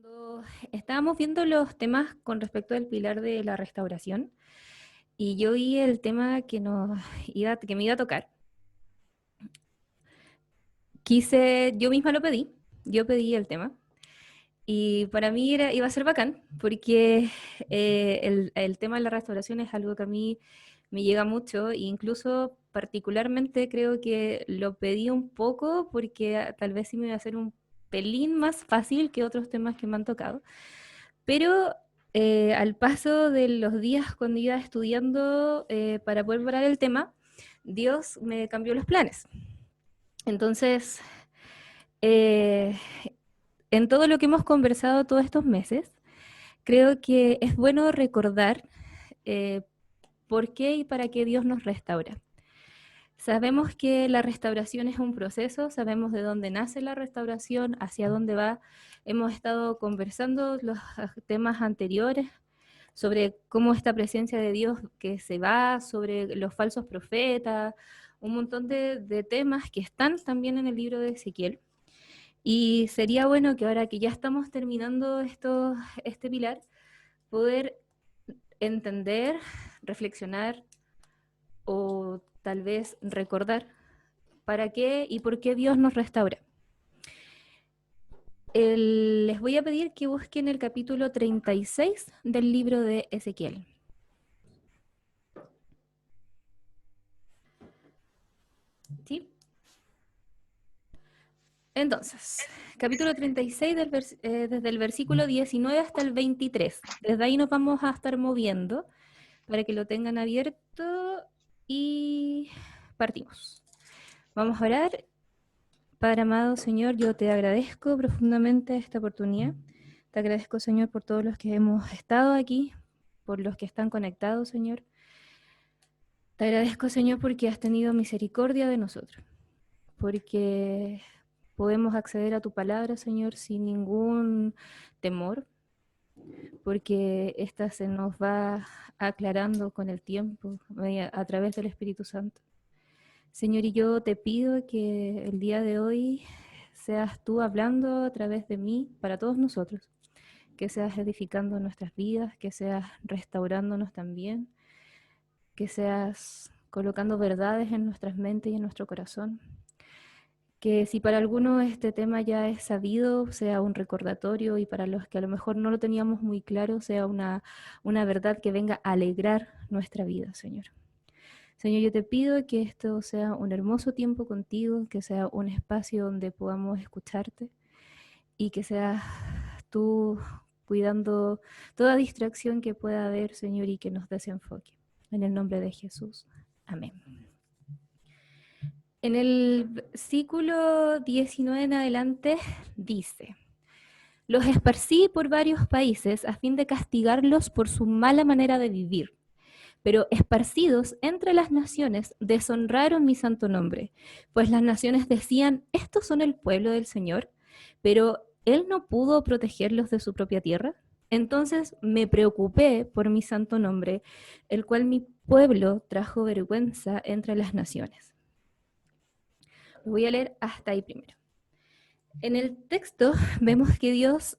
Cuando estábamos viendo los temas con respecto al pilar de la restauración, y yo vi el tema que me iba a tocar, yo misma lo pedí, yo pedí el tema, y para mí iba a ser bacán, porque el tema de la restauración es algo que a mí me llega mucho, e incluso particularmente creo que lo pedí un poco porque tal vez sí me iba a ser un pelín más fácil que otros temas que me han tocado. Pero al paso de los días cuando iba estudiando para poder parar el tema, Dios me cambió los planes. Entonces, eh, en todo lo que hemos conversado todos estos meses, creo que es bueno recordar eh, por qué y para qué Dios nos restaura. Sabemos que la restauración es un proceso, sabemos de dónde nace la restauración, hacia dónde va. Hemos estado conversando los temas anteriores sobre cómo esta presencia de Dios que se va, sobre los falsos profetas, un montón de temas que están también en el libro de Ezequiel. Y sería bueno que ahora que ya estamos terminando este pilar, poder entender, reflexionar o tal vez recordar para qué y por qué Dios nos restaura. Les voy a pedir que busquen el capítulo 36 del libro de Ezequiel. ¿Sí? Entonces, capítulo 36 desde el versículo 19 hasta el 23. Desde ahí nos vamos a estar moviendo para que lo tengan abierto y partimos. Vamos a orar. Padre amado, Señor, yo te agradezco profundamente esta oportunidad. Te agradezco, Señor, por todos los que hemos estado aquí, por los que están conectados, Señor. Te agradezco, Señor, porque has tenido misericordia de nosotros, porque podemos acceder a tu palabra, Señor, sin ningún temor, porque esta se nos va aclarando con el tiempo a través del Espíritu Santo. Señor, y yo te pido que el día de hoy seas tú hablando a través de mí para todos nosotros, que seas edificando nuestras vidas, que seas restaurándonos también, que seas colocando verdades en nuestras mentes y en nuestro corazón. Que si para algunos este tema ya es sabido, sea un recordatorio, y para los que a lo mejor no lo teníamos muy claro, sea una verdad que venga a alegrar nuestra vida, Señor. Señor, yo te pido que esto sea un hermoso tiempo contigo, que sea un espacio donde podamos escucharte y que seas tú cuidando toda distracción que pueda haber, Señor, y que nos desenfoque. En el nombre de Jesús. Amén. En el versículo 19 en adelante dice: los esparcí por varios países a fin de castigarlos por su mala manera de vivir. Pero esparcidos entre las naciones deshonraron mi santo nombre, pues las naciones decían, estos son el pueblo del Señor, pero Él no pudo protegerlos de su propia tierra. Entonces me preocupé por mi santo nombre, el cual mi pueblo trajo vergüenza entre las naciones. Voy a leer hasta ahí primero. En el texto vemos que Dios,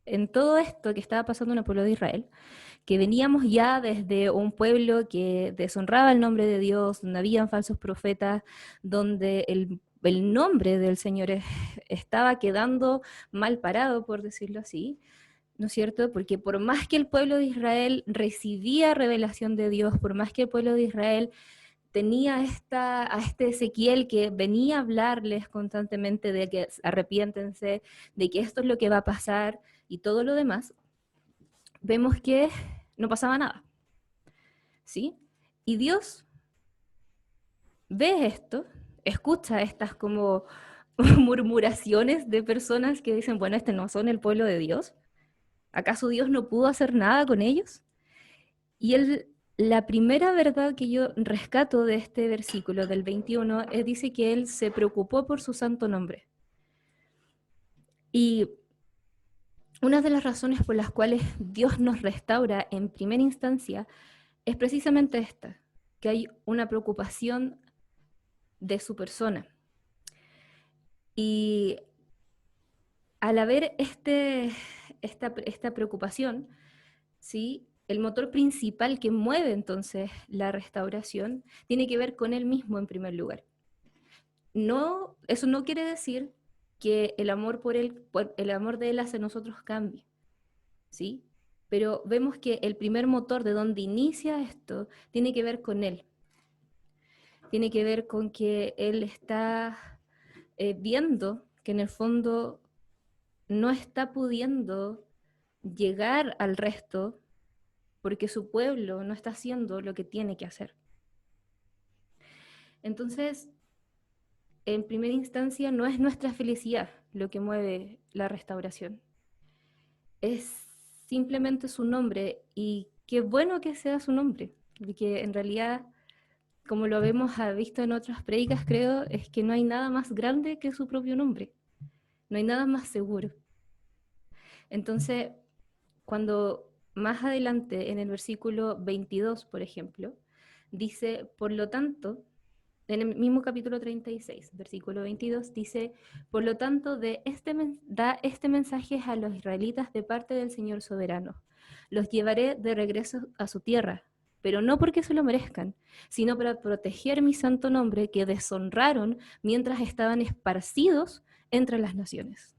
en todo esto que estaba pasando en el pueblo de Israel, que veníamos ya desde un pueblo que deshonraba el nombre de Dios, donde habían falsos profetas, donde el nombre del Señor estaba quedando mal parado, por decirlo así, ¿no es cierto? Porque por más que el pueblo de Israel recibía revelación de Dios, por más que el pueblo de Israel tenía a este Ezequiel que venía a hablarles constantemente de que arrepiéntense, de que esto es lo que va a pasar y todo lo demás, vemos que no pasaba nada, ¿sí? Y Dios ve esto, escucha estas como murmuraciones de personas que dicen, bueno, este no son el pueblo de Dios. ¿Acaso Dios no pudo hacer nada con ellos? Y la primera verdad que yo rescato de este versículo del 21 dice que Él se preocupó por su santo nombre. Y una de las razones por las cuales Dios nos restaura en primera instancia es precisamente esta, que hay una preocupación de su persona. Y al haber esta preocupación, ¿sí? El motor principal que mueve entonces la restauración tiene que ver con él mismo en primer lugar. No, eso no quiere decir que el amor el amor de él hacia nosotros cambie, ¿sí? Pero vemos que el primer motor de donde inicia esto tiene que ver con él. Tiene que ver con que él está viendo que en el fondo no está pudiendo llegar al resto porque su pueblo no está haciendo lo que tiene que hacer. Entonces, en primera instancia, no es nuestra felicidad lo que mueve la restauración. Es simplemente su nombre, y qué bueno que sea su nombre, porque en realidad, como lo hemos visto en otras prédicas, creo, es que no hay nada más grande que su propio nombre. No hay nada más seguro. Entonces, cuando más adelante, en el versículo 22, por ejemplo, dice, por lo tanto, en el mismo capítulo 36, versículo 22, dice, por lo tanto, da este mensaje a los israelitas de parte del Señor soberano. Los llevaré de regreso a su tierra, pero no porque se lo merezcan, sino para proteger mi santo nombre que deshonraron mientras estaban esparcidos entre las naciones.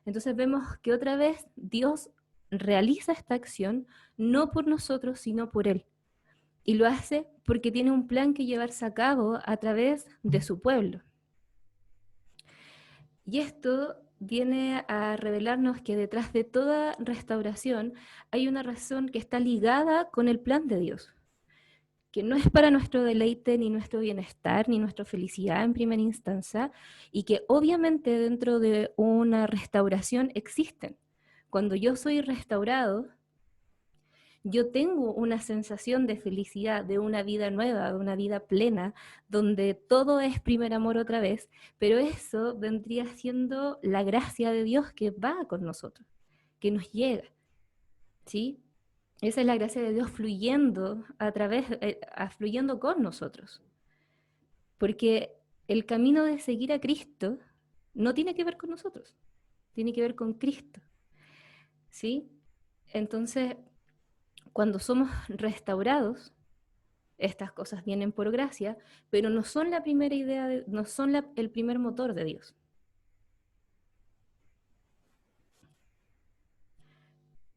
Entonces vemos que otra vez Dios realiza esta acción no por nosotros, sino por Él. Y lo hace porque tiene un plan que llevarse a cabo a través de su pueblo. Y esto viene a revelarnos que detrás de toda restauración hay una razón que está ligada con el plan de Dios, que no es para nuestro deleite, ni nuestro bienestar, ni nuestra felicidad en primera instancia, y que obviamente dentro de una restauración existen. Cuando yo soy restaurado, yo tengo una sensación de felicidad, de una vida nueva, de una vida plena, donde todo es primer amor otra vez, pero eso vendría siendo la gracia de Dios que va con nosotros, que nos llega, ¿sí? Esa es la gracia de Dios fluyendo fluyendo con nosotros. Porque el camino de seguir a Cristo no tiene que ver con nosotros, tiene que ver con Cristo, ¿sí? Entonces, cuando somos restaurados, estas cosas vienen por gracia, pero no son la primera idea, no son el primer motor de Dios.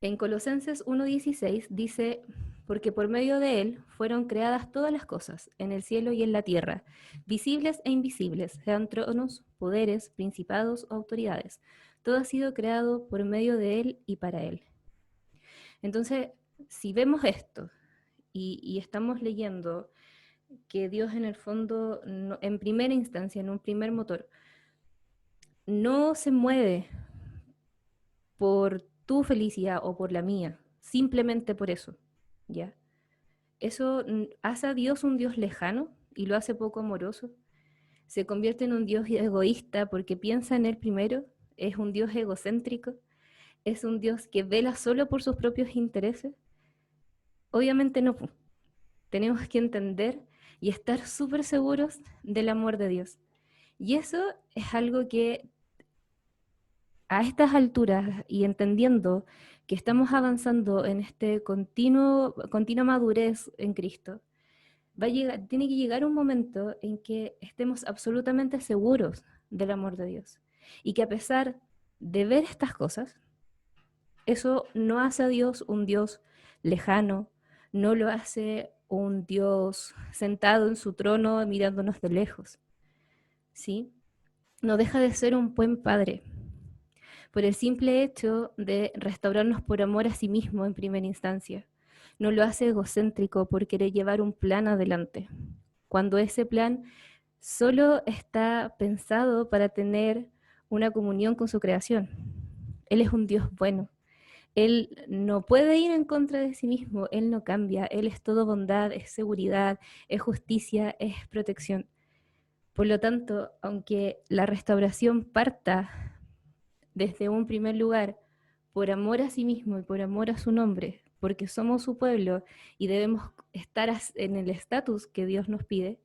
En Colosenses 1:16 dice, porque por medio de él fueron creadas todas las cosas, en el cielo y en la tierra, visibles e invisibles, sean tronos, poderes, principados o autoridades. Todo ha sido creado por medio de él y para él. Entonces, si vemos esto y estamos leyendo que Dios en el fondo, no, en primera instancia, en un primer motor, no se mueve por tu felicidad o por la mía, simplemente por eso, ¿ya? Eso hace a Dios un Dios lejano y lo hace poco amoroso. Se convierte en un Dios egoísta porque piensa en él primero, es un Dios egocéntrico, es un Dios que vela solo por sus propios intereses. Obviamente no, tenemos que entender y estar súper seguros del amor de Dios. Y eso es algo que a estas alturas y entendiendo que estamos avanzando en este continua madurez en Cristo, tiene que llegar un momento en que estemos absolutamente seguros del amor de Dios. Y que a pesar de ver estas cosas, eso no hace a Dios un Dios lejano, no lo hace un Dios sentado en su trono mirándonos de lejos, ¿sí? No deja de ser un buen padre, por el simple hecho de restaurarnos por amor a sí mismo en primera instancia. No lo hace egocéntrico por querer llevar un plan adelante, cuando ese plan solo está pensado para tener una comunión con su creación. Él es un Dios bueno. Él no puede ir en contra de sí mismo, Él no cambia, Él es todo bondad, es seguridad, es justicia, es protección. Por lo tanto, aunque la restauración parta desde un primer lugar por amor a sí mismo y por amor a su nombre, porque somos su pueblo y debemos estar en el estatus que Dios nos pide,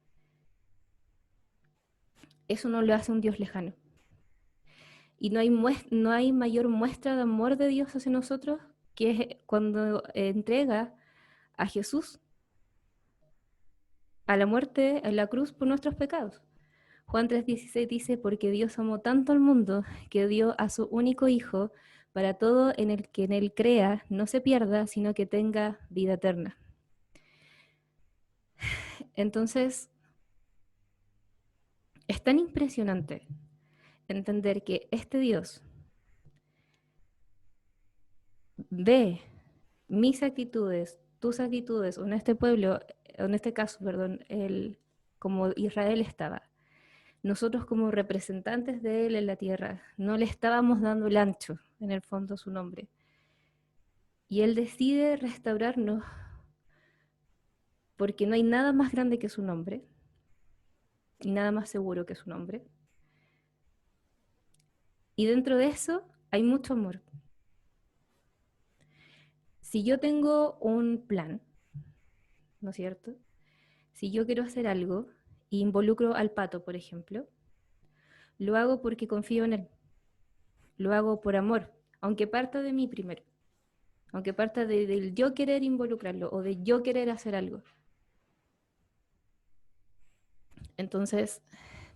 eso no lo hace un Dios lejano. Y no hay mayor muestra de amor de Dios hacia nosotros que es cuando entrega a Jesús a la muerte en la cruz por nuestros pecados. Juan 3:16 dice, porque Dios amó tanto al mundo que dio a su único Hijo para todo en el que en él crea, no se pierda, sino que tenga vida eterna. Entonces, es tan impresionante entender que este Dios ve mis actitudes, tus actitudes, o en este pueblo, en este caso, perdón, como Israel estaba. Nosotros como representantes de él en la tierra, no le estábamos dando el ancho, en el fondo, su nombre. Y él decide restaurarnos porque no hay nada más grande que su nombre y nada más seguro que su nombre. Y dentro de eso hay mucho amor. Si yo tengo un plan, ¿no es cierto? Si yo quiero hacer algo e involucro al pato, por ejemplo, lo hago porque confío en él. Lo hago por amor, aunque parta de mí primero. Aunque parta del yo querer involucrarlo o de yo querer hacer algo. Entonces,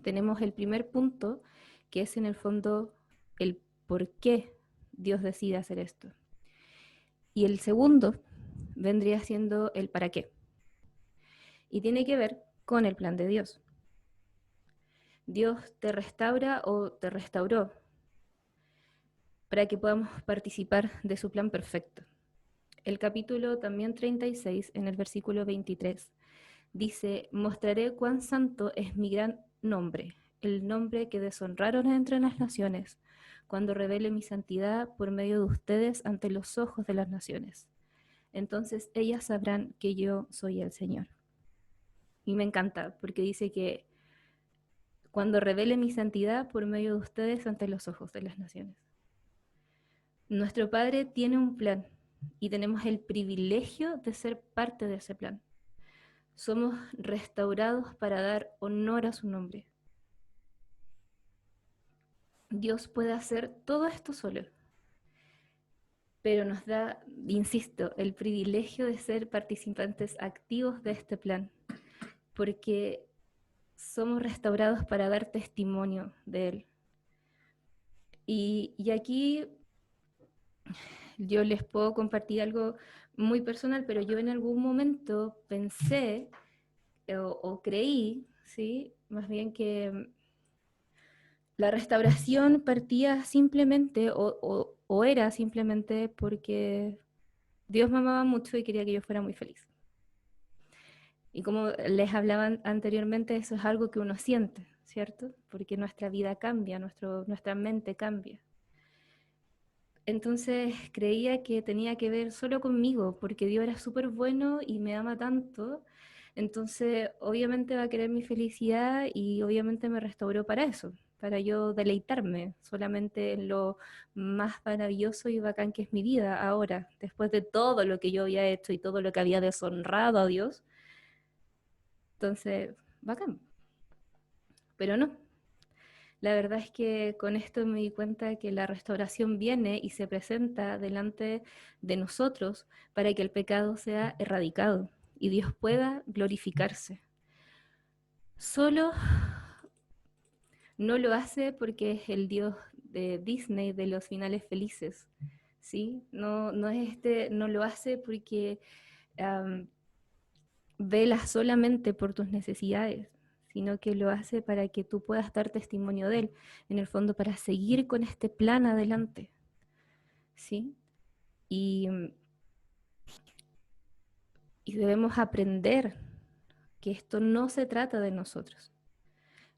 tenemos el primer punto, que es en el fondo el por qué Dios decide hacer esto. Y el segundo vendría siendo el para qué. Y tiene que ver con el plan de Dios. Dios te restaura o te restauró para que podamos participar de su plan perfecto. El capítulo también 36, en el versículo 23, dice, mostraré cuán santo es mi gran nombre, el nombre que deshonraron entre las naciones, cuando revele mi santidad por medio de ustedes ante los ojos de las naciones. Entonces ellas sabrán que yo soy el Señor. Y me encanta, porque dice que cuando revele mi santidad por medio de ustedes ante los ojos de las naciones. Nuestro Padre tiene un plan y tenemos el privilegio de ser parte de ese plan. Somos restaurados para dar honor a su nombre. Dios puede hacer todo esto solo, pero nos da, insisto, el privilegio de ser participantes activos de este plan, porque somos restaurados para dar testimonio de Él. Y aquí yo les puedo compartir algo muy personal, pero yo en algún momento pensé o creí, ¿sí? Más bien que la restauración partía simplemente o era simplemente porque Dios me amaba mucho y quería que yo fuera muy feliz. Y como les hablaba anteriormente, eso es algo que uno siente, ¿cierto? Porque nuestra vida cambia, nuestra mente cambia. Entonces creía que tenía que ver solo conmigo, porque Dios era súper bueno y me ama tanto. Entonces, obviamente va a querer mi felicidad y obviamente me restauró para eso, para yo deleitarme solamente en lo más maravilloso y bacán que es mi vida ahora, después de todo lo que yo había hecho y todo lo que había deshonrado a Dios. Entonces, bacán. Pero no, la verdad es que con esto me di cuenta que la restauración viene y se presenta delante de nosotros para que el pecado sea erradicado y Dios pueda glorificarse. Solo no lo hace porque es el Dios de Disney de los finales felices, ¿sí? No lo hace porque vela solamente por tus necesidades, sino que lo hace para que tú puedas dar testimonio de él, en el fondo para seguir con este plan adelante, ¿sí? Y, y debemos aprender que esto no se trata de nosotros.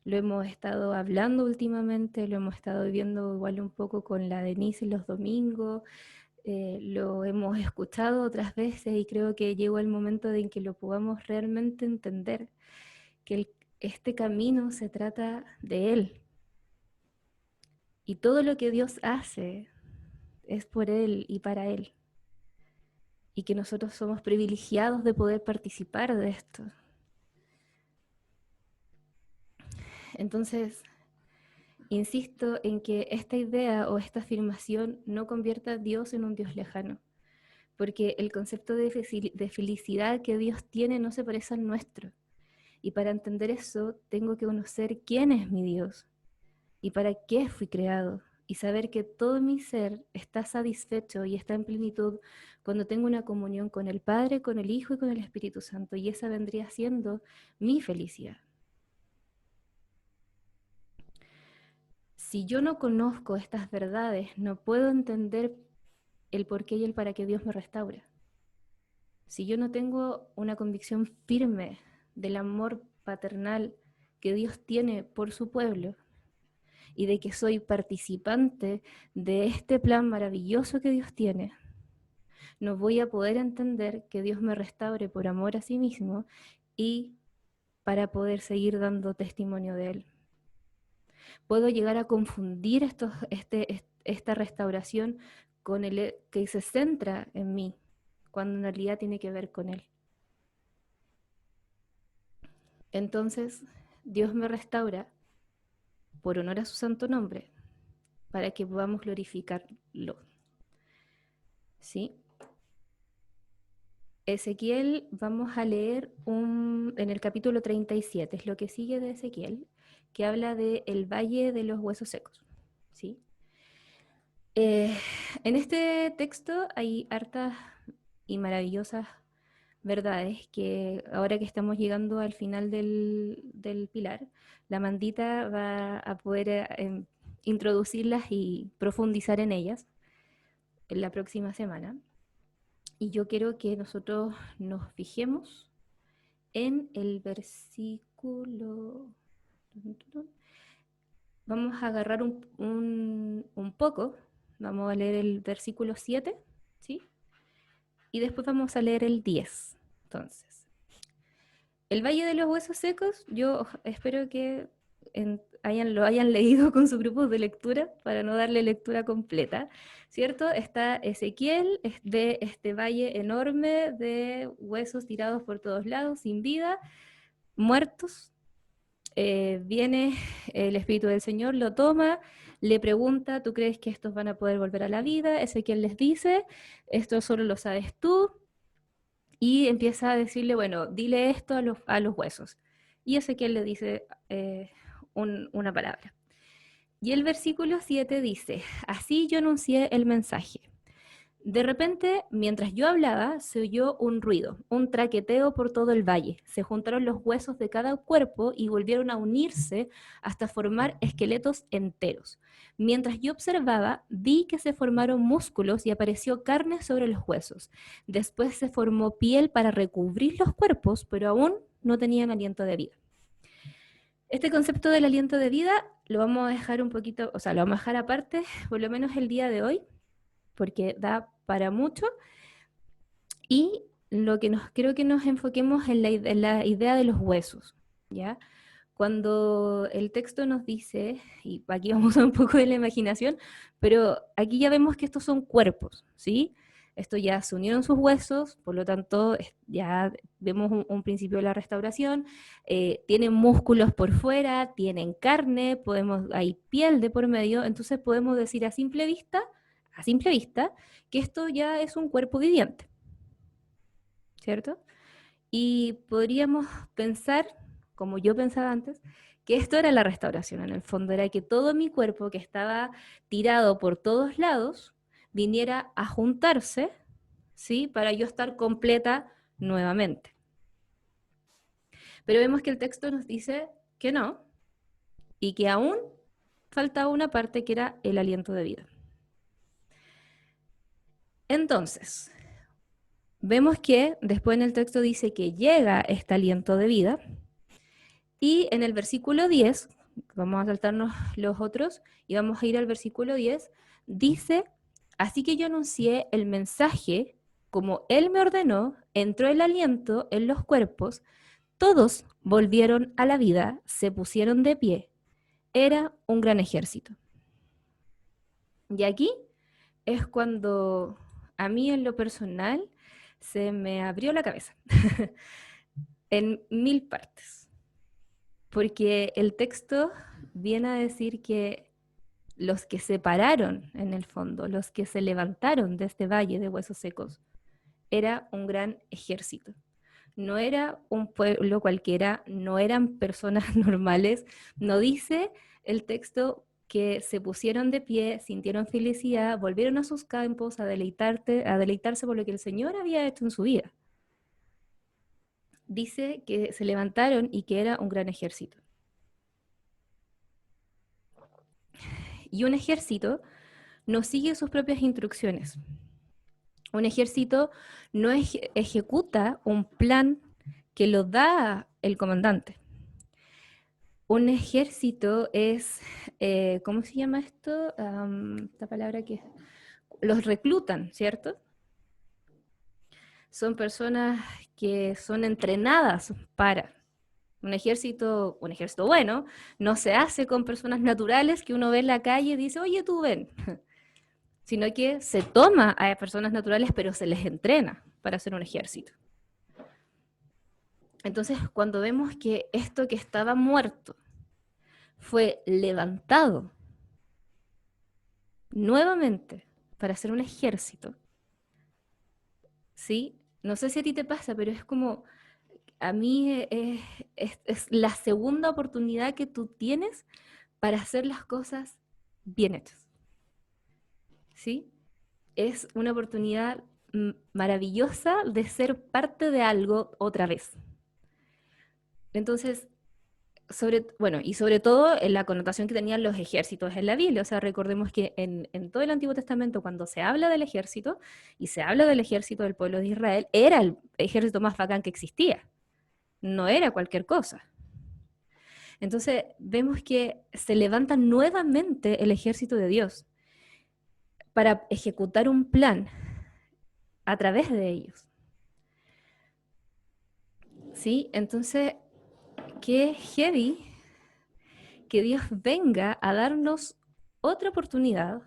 Lo hemos estado hablando últimamente, lo hemos estado viendo igual un poco con la Denise los domingos, lo hemos escuchado otras veces y creo que llegó el momento en que lo podamos realmente entender, que este camino se trata de Él. Y todo lo que Dios hace es por Él y para Él. Y que nosotros somos privilegiados de poder participar de esto. Entonces, insisto en que esta idea o esta afirmación no convierta a Dios en un Dios lejano, porque el concepto de felicidad que Dios tiene no se parece al nuestro. Y para entender eso, tengo que conocer quién es mi Dios y para qué fui creado. Y saber que todo mi ser está satisfecho y está en plenitud cuando tengo una comunión con el Padre, con el Hijo y con el Espíritu Santo. Y esa vendría siendo mi felicidad. Si yo no conozco estas verdades, no puedo entender el por qué y el para qué Dios me restaura. Si yo no tengo una convicción firme del amor paternal que Dios tiene por su pueblo y de que soy participante de este plan maravilloso que Dios tiene, no voy a poder entender que Dios me restaure por amor a sí mismo y para poder seguir dando testimonio de Él. Puedo llegar a confundir esta restauración con el que se centra en mí, cuando en realidad tiene que ver con Él. Entonces, Dios me restaura por honor a su santo nombre, para que podamos glorificarlo. ¿Sí? Ezequiel, vamos a leer en el capítulo 37, es lo que sigue de Ezequiel, que habla del valle de los huesos secos. ¿Sí? En este texto hay hartas y maravillosas verdades que ahora que estamos llegando al final del pilar, la Mandita va a poder introducirlas y profundizar en ellas en la próxima semana. Y yo quiero que nosotros nos fijemos en el versículo. Vamos a agarrar un poco, vamos a leer el versículo 7, ¿sí? Y después vamos a leer el 10. Entonces, el Valle de los Huesos Secos, yo espero que lo hayan leído con sus grupos de lectura para no darle lectura completa, ¿cierto? Está Ezequiel, ve este valle enorme de huesos tirados por todos lados, sin vida, muertos. Viene el Espíritu del Señor, lo toma, le pregunta, ¿tú crees que estos van a poder volver a la vida? Ezequiel les dice, esto solo lo sabes tú, y empieza a decirle, bueno, dile esto a los huesos. Y Ezequiel le dice una palabra. Y el versículo 7 dice, así yo anuncié el mensaje. De repente, mientras yo hablaba, se oyó un ruido, un traqueteo por todo el valle. Se juntaron los huesos de cada cuerpo y volvieron a unirse hasta formar esqueletos enteros. Mientras yo observaba, vi que se formaron músculos y apareció carne sobre los huesos. Después se formó piel para recubrir los cuerpos, pero aún no tenían aliento de vida. Este concepto del aliento de vida lo vamos a dejar un poquito, o sea, lo vamos a dejar aparte, por lo menos el día de hoy, porque da para mucho. Y lo que creo que nos enfoquemos en la idea de los huesos, ¿ya? Cuando el texto nos dice, y aquí vamos a un poco de la imaginación, pero aquí ya vemos que estos son cuerpos, ¿sí? Esto ya se unieron sus huesos, por lo tanto ya vemos un principio de la restauración, tienen músculos por fuera, tienen carne, hay piel de por medio, entonces podemos decir a simple vista, que esto ya es un cuerpo viviente, ¿cierto? Y podríamos pensar, como yo pensaba antes, que esto era la restauración. En el fondo era que todo mi cuerpo, que estaba tirado por todos lados, viniera a juntarse, ¿sí? Para yo estar completa nuevamente. Pero vemos que el texto nos dice que no, y que aún faltaba una parte que era el aliento de vida. Entonces, vemos que después en el texto dice que llega este aliento de vida, y en el versículo 10, vamos a saltarnos los otros y vamos a ir al versículo 10, dice, así que yo anuncié el mensaje, como él me ordenó, entró el aliento en los cuerpos, todos volvieron a la vida, se pusieron de pie, era un gran ejército. Y aquí es cuando a mí en lo personal se me abrió la cabeza en 1000 partes. Porque el texto viene a decir que los que se pararon, en el fondo, los que se levantaron de este valle de huesos secos, era un gran ejército. No era un pueblo cualquiera, no eran personas normales. No dice el texto que se pusieron de pie, sintieron felicidad, volvieron a sus campos a deleitarse por lo que el Señor había hecho en su vida. Dice que se levantaron y que era un gran ejército. Y un ejército no sigue sus propias instrucciones. Un ejército no ejecuta un plan que lo da el comandante. Un ejército es, ¿cómo se llama esto? Esta palabra que los reclutan, ¿cierto? Son personas que son entrenadas para un ejército bueno, no se hace con personas naturales que uno ve en la calle y dice, oye, tú ven, sino que se toma a personas naturales, pero se les entrena para hacer un ejército. Entonces, cuando vemos que esto que estaba muerto fue levantado nuevamente para hacer un ejército, ¿sí? No sé si a ti te pasa, pero es como, a mí es la segunda oportunidad que tú tienes para hacer las cosas bien hechas, ¿sí? Es una oportunidad maravillosa de ser parte de algo otra vez. Entonces, sobre todo en la connotación que tenían los ejércitos en la Biblia. O sea, recordemos que en todo el Antiguo Testamento, cuando se habla del ejército, y se habla del ejército del pueblo de Israel, era el ejército más bacán que existía. No era cualquier cosa. Entonces, vemos que se levanta nuevamente el ejército de Dios para ejecutar un plan a través de ellos. ¿Sí? Entonces, qué heavy que Dios venga a darnos otra oportunidad,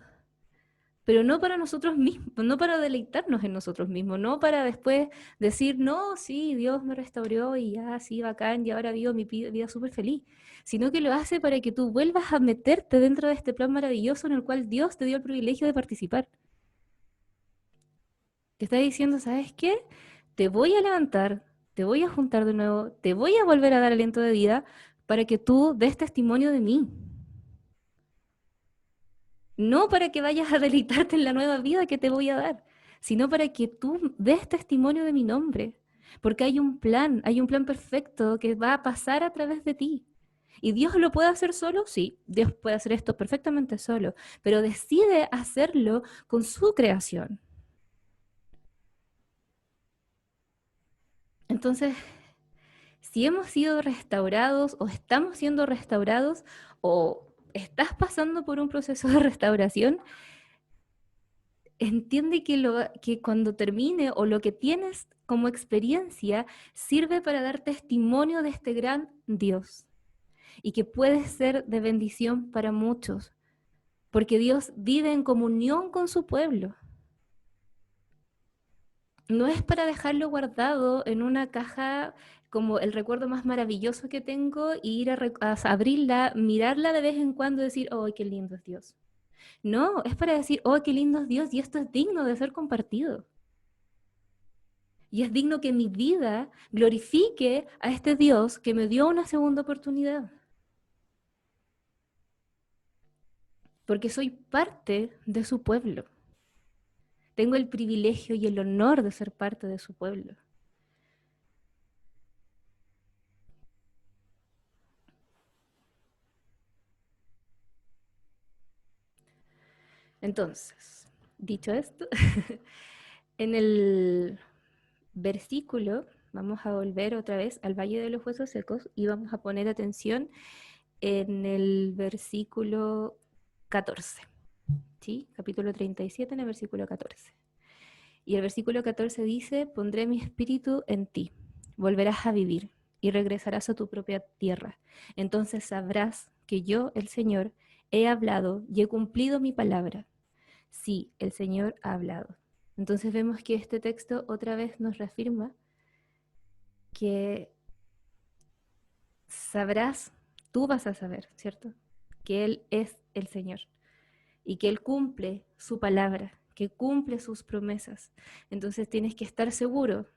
pero no para nosotros mismos, no para deleitarnos en nosotros mismos, no para después decir, no, sí, Dios me restauró y ya, sí, bacán, y ahora vivo mi vida súper feliz, sino que lo hace para que tú vuelvas a meterte dentro de este plan maravilloso en el cual Dios te dio el privilegio de participar. Te está diciendo, ¿sabes qué? Te voy a levantar, te voy a juntar de nuevo, te voy a volver a dar aliento de vida para que tú des testimonio de mí. No para que vayas a deleitarte en la nueva vida que te voy a dar, sino para que tú des testimonio de mi nombre. Porque hay un plan perfecto que va a pasar a través de ti. ¿Y Dios lo puede hacer solo? Sí, Dios puede hacer esto perfectamente solo, pero decide hacerlo con su creación. Entonces, si hemos sido restaurados o estamos siendo restaurados o estás pasando por un proceso de restauración, entiende que cuando termine o lo que tienes como experiencia sirve para dar testimonio de este gran Dios y que puede ser de bendición para muchos, porque Dios vive en comunión con su pueblo. No es para dejarlo guardado en una caja como el recuerdo más maravilloso que tengo, e ir a abrirla, mirarla de vez en cuando y decir, ¡oh, qué lindo es Dios! No, es para decir, ¡oh, qué lindo es Dios! Y esto es digno de ser compartido. Y es digno que mi vida glorifique a este Dios que me dio una segunda oportunidad. Porque soy parte de su pueblo. Tengo el privilegio y el honor de ser parte de su pueblo. Entonces, dicho esto, en el versículo, vamos a volver otra vez al Valle de los Huesos Secos y vamos a poner atención en el versículo 14, ¿sí? Capítulo 37 en el versículo 14. Y el versículo 14 dice, pondré mi espíritu en ti, volverás a vivir y regresarás a tu propia tierra. Entonces sabrás que yo, el Señor, he hablado y he cumplido mi palabra. Sí, el Señor ha hablado. Entonces vemos que este texto otra vez nos reafirma que sabrás, tú vas a saber, ¿cierto? que Él es el Señor y que Él cumple su palabra, que cumple sus promesas. Entonces tienes que estar seguro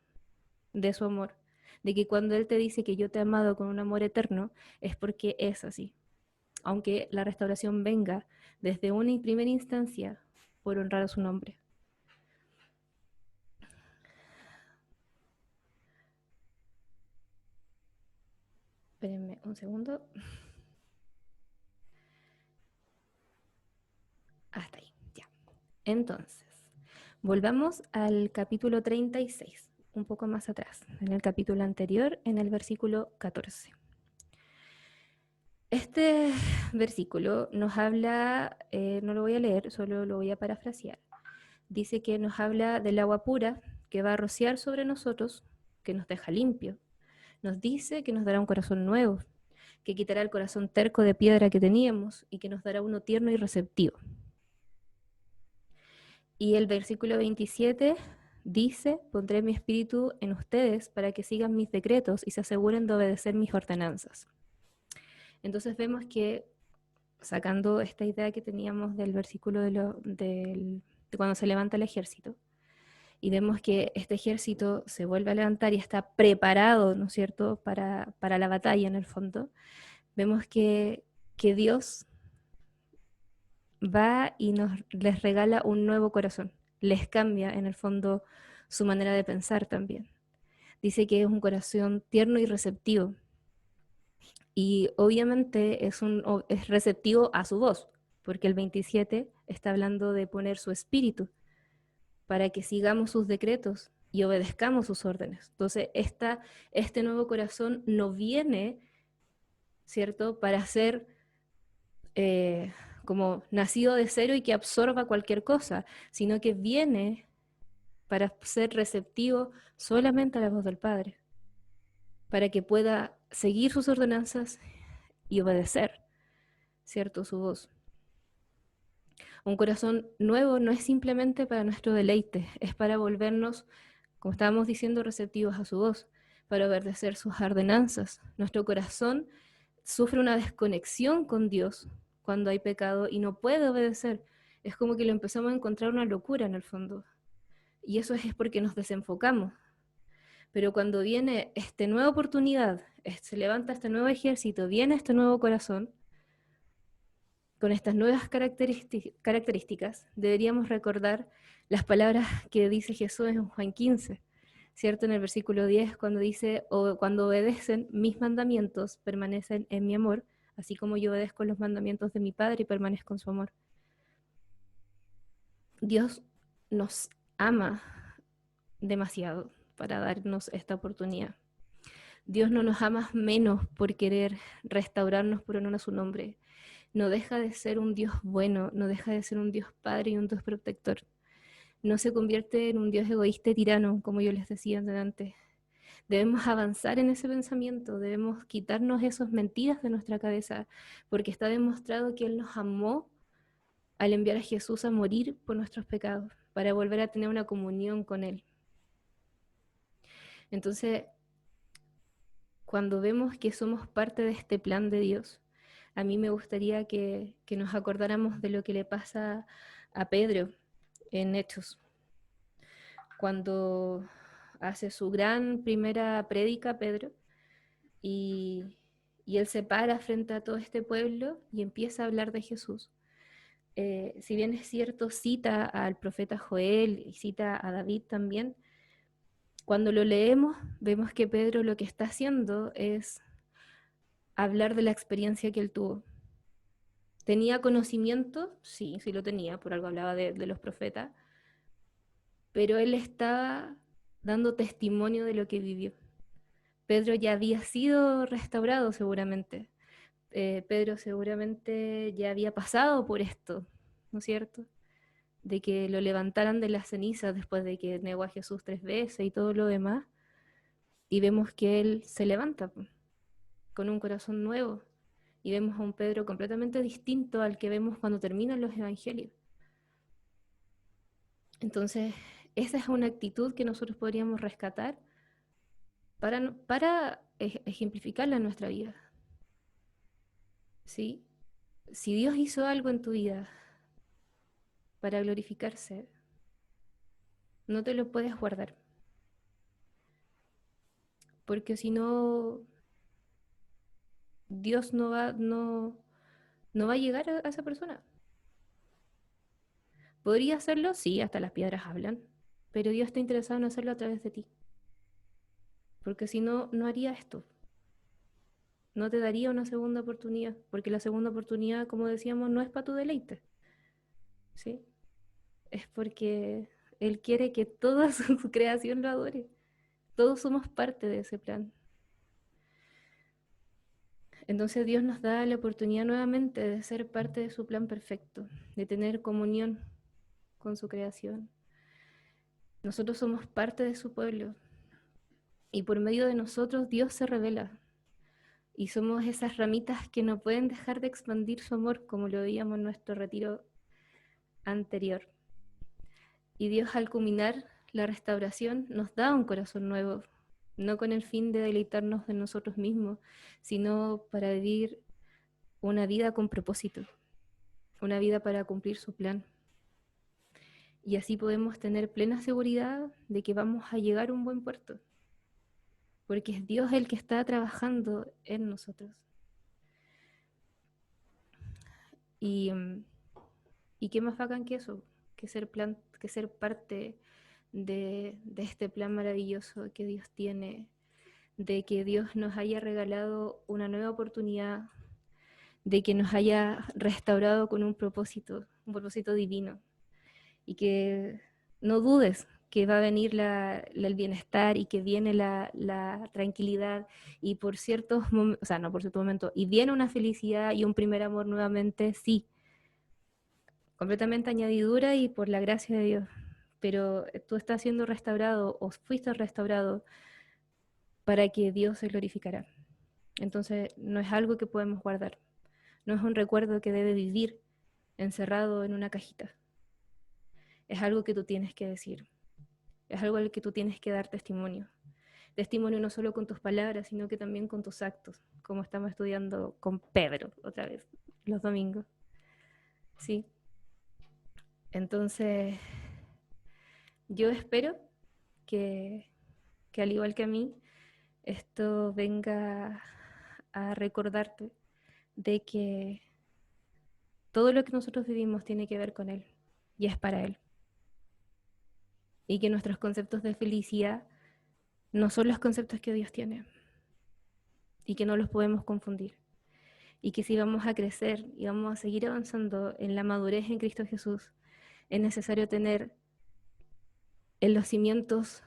de su amor, de que cuando Él te dice que yo te he amado con un amor eterno, es porque es así. Aunque la restauración venga desde una primera instancia por honrar a su nombre. Espérenme un segundo. Hasta ahí, ya. Entonces, volvamos al capítulo 36, un poco más atrás, en el capítulo anterior, en el versículo 14. Este versículo nos habla, no lo voy a leer, solo lo voy a parafrasear. Dice que nos habla del agua pura que va a rociar sobre nosotros, que nos deja limpio. Nos dice que nos dará un corazón nuevo, que quitará el corazón terco de piedra que teníamos y que nos dará uno tierno y receptivo. Y el versículo 27 dice, pondré mi espíritu en ustedes para que sigan mis decretos y se aseguren de obedecer mis ordenanzas. Entonces vemos que, sacando esta idea que teníamos del versículo de cuando se levanta el ejército, y vemos que este ejército se vuelve a levantar y está preparado, ¿no es cierto?, para la batalla en el fondo, vemos que Dios va y les regala un nuevo corazón, les cambia en el fondo su manera de pensar también. Dice que es un corazón tierno y receptivo, y obviamente es receptivo a su voz, porque el 27 está hablando de poner su espíritu para que sigamos sus decretos y obedezcamos sus órdenes. Entonces, este nuevo corazón no viene, ¿cierto?, para ser como nacido de cero y que absorba cualquier cosa, sino que viene para ser receptivo solamente a la voz del Padre, para que pueda seguir sus ordenanzas y obedecer, ¿cierto?, su voz. Un corazón nuevo no es simplemente para nuestro deleite, es para volvernos, como estábamos diciendo, receptivos a su voz, para obedecer sus ordenanzas. Nuestro corazón sufre una desconexión con Dios cuando hay pecado y no puede obedecer. Es como que lo empezamos a encontrar una locura en el fondo. Y eso es porque nos desenfocamos. Pero cuando viene esta nueva oportunidad, se levanta este nuevo ejército, viene este nuevo corazón, con estas nuevas características, deberíamos recordar las palabras que dice Jesús en Juan 15, ¿cierto? En el versículo 10, cuando dice, o cuando obedecen mis mandamientos, permanecen en mi amor, así como yo obedezco los mandamientos de mi Padre y permanezco en su amor. Dios nos ama demasiado para darnos esta oportunidad. Dios no nos ama menos por querer restaurarnos por honor a su nombre. No deja de ser un Dios bueno, no deja de ser un Dios Padre y un Dios protector. No se convierte en un Dios egoísta y tirano, como yo les decía antes. Debemos avanzar en ese pensamiento, debemos quitarnos esas mentiras de nuestra cabeza, porque está demostrado que Él nos amó al enviar a Jesús a morir por nuestros pecados, para volver a tener una comunión con Él. Entonces, cuando vemos que somos parte de este plan de Dios, a mí me gustaría que nos acordáramos de lo que le pasa a Pedro en Hechos, cuando hace su gran primera prédica, Pedro, y, y él se para frente a todo este pueblo y empieza a hablar de Jesús. Si bien es cierto, cita al profeta Joel y cita a David también, cuando lo leemos vemos que Pedro lo que está haciendo es hablar de la experiencia que él tuvo. ¿Tenía conocimiento? Sí, sí lo tenía, por algo hablaba de los profetas, pero él estaba dando testimonio de lo que vivió. Pedro ya había sido restaurado seguramente. Pedro seguramente ya había pasado por esto, ¿no es cierto? De que lo levantaran de las cenizas después de que negó a Jesús 3 veces y todo lo demás. Y vemos que él se levanta con un corazón nuevo. Y vemos a un Pedro completamente distinto al que vemos cuando terminan los evangelios. Entonces, esa es una actitud que nosotros podríamos rescatar para ejemplificarla en nuestra vida. ¿Sí? Si Dios hizo algo en tu vida para glorificarse, no te lo puedes guardar, porque si no, Dios no va a llegar a esa persona. ¿Podría hacerlo? Sí, hasta las piedras hablan, pero Dios está interesado en hacerlo a través de ti, porque si no, no haría esto. No te daría una segunda oportunidad, porque la segunda oportunidad, como decíamos, no es para tu deleite, ¿sí? Es porque Él quiere que toda su creación lo adore. Todos somos parte de ese plan. Entonces Dios nos da la oportunidad nuevamente de ser parte de su plan perfecto, de tener comunión con su creación. Nosotros somos parte de su pueblo y por medio de nosotros Dios se revela. Y somos esas ramitas que no pueden dejar de expandir su amor, como lo veíamos en nuestro retiro anterior. Y Dios, al culminar la restauración, nos da un corazón nuevo, no con el fin de deleitarnos de nosotros mismos, sino para vivir una vida con propósito, una vida para cumplir su plan. Y así podemos tener plena seguridad de que vamos a llegar a un buen puerto, porque es Dios el que está trabajando en nosotros. Y, y qué más bacán que eso, que ser parte de este plan maravilloso que Dios tiene, de que Dios nos haya regalado una nueva oportunidad, de que nos haya restaurado con un propósito divino. Y que no dudes que va a venir el bienestar y que viene la tranquilidad y por ciertos momentos, o sea, no por ciertos momentos, y viene una felicidad y un primer amor nuevamente, sí, completamente añadidura y por la gracia de Dios. Pero tú estás siendo restaurado o fuiste restaurado para que Dios se glorificara. Entonces, no es algo que podemos guardar, no es un recuerdo que debe vivir encerrado en una cajita. Es algo que tú tienes que decir, es algo al que tú tienes que dar testimonio. Testimonio no solo con tus palabras, sino que también con tus actos, como estamos estudiando con Pedro otra vez, los domingos. Sí. Entonces, yo espero que, que al igual que a mí, esto venga a recordarte de que todo lo que nosotros vivimos tiene que ver con Él y es para Él. Y que nuestros conceptos de felicidad no son los conceptos que Dios tiene y que no los podemos confundir. Y que si vamos a crecer y vamos a seguir avanzando en la madurez en Cristo Jesús, es necesario tener en los cimientos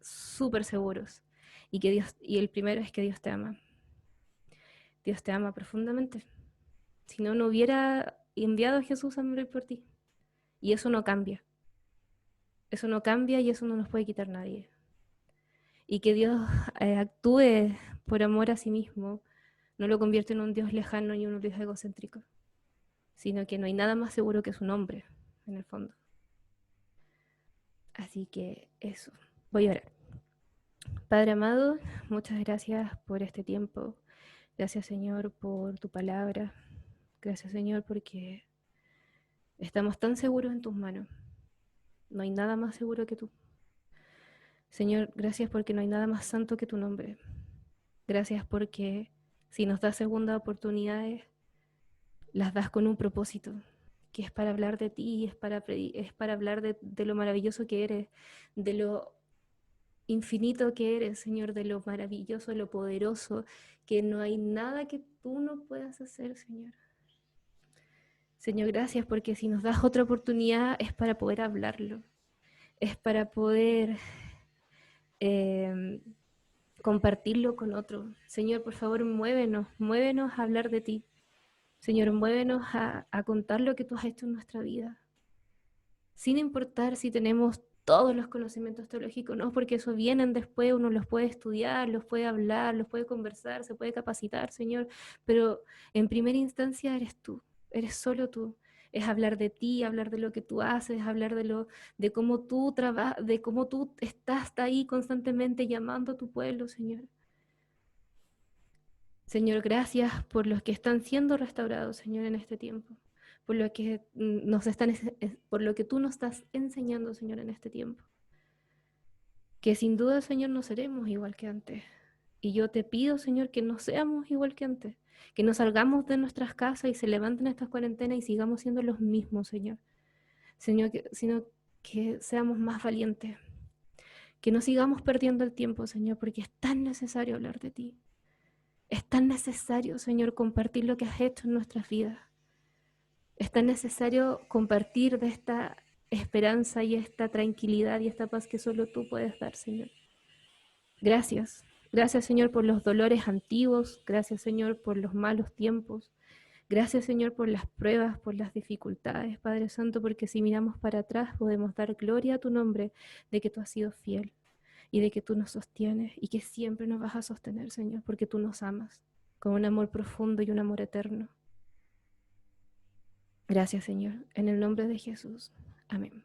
súper seguros. Y el primero es que Dios te ama. Dios te ama profundamente. Si no, no hubiera enviado a Jesús a morir por ti. Y eso no cambia. Eso no cambia y eso no nos puede quitar nadie. Y que Dios actúe por amor a sí mismo no lo convierte en un Dios lejano y un Dios egocéntrico, sino que no hay nada más seguro que su nombre, en el fondo. Así que eso, voy a orar. Padre amado, muchas gracias por este tiempo. Gracias, Señor, por tu palabra. Gracias, Señor, porque estamos tan seguros en tus manos. No hay nada más seguro que tú. Señor, gracias porque no hay nada más santo que tu nombre. Gracias porque si nos das segundas oportunidades, las das con un propósito, que es para hablar de ti, es para hablar de lo maravilloso que eres, de lo infinito que eres, Señor, de lo maravilloso, de lo poderoso, que no hay nada que tú no puedas hacer, Señor. Señor, gracias porque si nos das otra oportunidad es para poder hablarlo, es para poder eh, compartirlo con otro. Señor, por favor, muévenos a hablar de ti. Señor, muévenos a contar lo que tú has hecho en nuestra vida, sin importar si tenemos todos los conocimientos teológicos, no, porque eso vienen después, uno los puede estudiar, los puede hablar, los puede conversar, se puede capacitar, Señor, pero en primera instancia eres tú, eres solo tú. Es hablar de ti, hablar de lo que tú haces, hablar de cómo tú trabajas, de cómo tú estás ahí constantemente llamando a tu pueblo, Señor. Señor, gracias por los que están siendo restaurados, Señor, en este tiempo, por lo que por lo que tú nos estás enseñando, Señor, en este tiempo. Que sin duda, Señor, no seremos igual que antes. Y yo te pido, Señor, que no seamos igual que antes, que no salgamos de nuestras casas y se levanten estas cuarentenas y sigamos siendo los mismos, Señor. Señor, sino que seamos más valientes, que no sigamos perdiendo el tiempo, Señor, porque es tan necesario hablar de ti. Es tan necesario, Señor, compartir lo que has hecho en nuestras vidas. Es tan necesario compartir de esta esperanza y esta tranquilidad y esta paz que solo tú puedes dar, Señor. Gracias. Gracias, Señor, por los dolores antiguos. Gracias, Señor, por los malos tiempos. Gracias, Señor, por las pruebas, por las dificultades, Padre Santo, porque si miramos para atrás podemos dar gloria a tu nombre de que tú has sido fiel y de que tú nos sostienes y que siempre nos vas a sostener, Señor, porque tú nos amas con un amor profundo y un amor eterno. Gracias, Señor, en el nombre de Jesús. Amén.